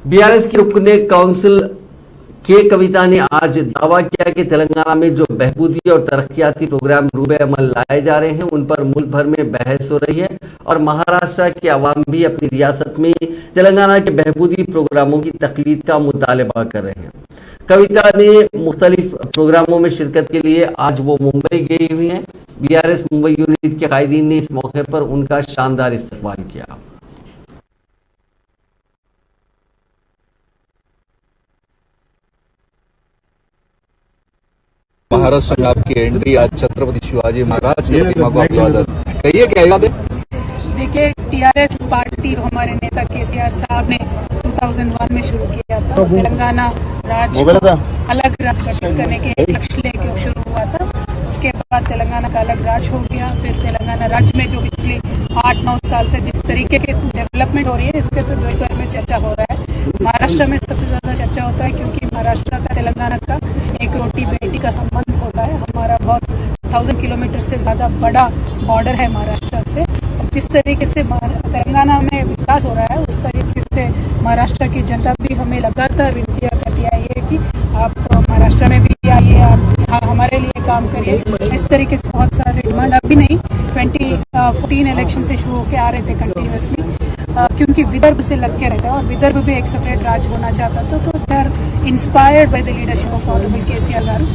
BRS की रुकने council के कविता ने आज दावा किया कि तेलंगाना में जो बहबूदी और तरक्याती प्रोग्राम रूबे अमल लाए जा रहे हैं उन पर मुल्क भर में बहस हो रही है और महाराष्ट्र के अवाम भी अपनी रियासत में तेलंगाना के बहबूदी प्रोग्रामों की तकलीद का मुतालबा कर रहे हैं। कविता ने मुख्तलिफ प्रोग्रामों में शिरकत के लिए आज वो मुंबई गई हुई हैं। बीआरएस मुंबई यूनिट के कायदीन ने इस मौके पर उनका शानदार इस्तकबाल किया। महाराष्ट्र में आपकी एंट्री आज छत्रपति शिवाजी महाराज की प्रतिमा को अभिवादन कहिए, क्या याद है? देखिए, टीआरएस पार्टी हमारे नेता केसीआर साहब ने 2001 में शुरू किया था। तेलंगाना राज्य अलग राज्य गठित करने के लक्ष्य लेके शुरू हुआ था। उसके बाद तेलंगाना का अलग राज्य हो गया। फिर तेलंगाना राज्य में जो पिछले 8-9 साल से जिस तरीके की डेवलपमेंट हो रही है, इसके तो देश भर में चर्चा हो रहा है। महाराष्ट्र में सबसे ज्यादा चर्चा होता है क्योंकि महाराष्ट्र का तेलंगाना का एक रोटी बेटी का संबंध होता है। हमारा बहुत 1000 किलोमीटर से ज्यादा बड़ा बॉर्डर है महाराष्ट्र से। जिस तरीके से तेलंगाना में विकास हो रहा है, उस तरीके से महाराष्ट्र की जनता भी हमें लगातार विनतियां करती आई है कि आप महाराष्ट्र में भी आइए, आप हमारे लिए काम करिए। इस तरीके से बहुत सारे डिमांड अभी नहीं, 2014 इलेक्शन से शुरू होकर आ रहे थे कंटिन्यूसली, क्योंकि विदर्भ से लग के रहता है और विदर्भ भी एक सेपरेट राज्य होना चाहता था। तो they are inspired by the leadership of honourable KCR garu.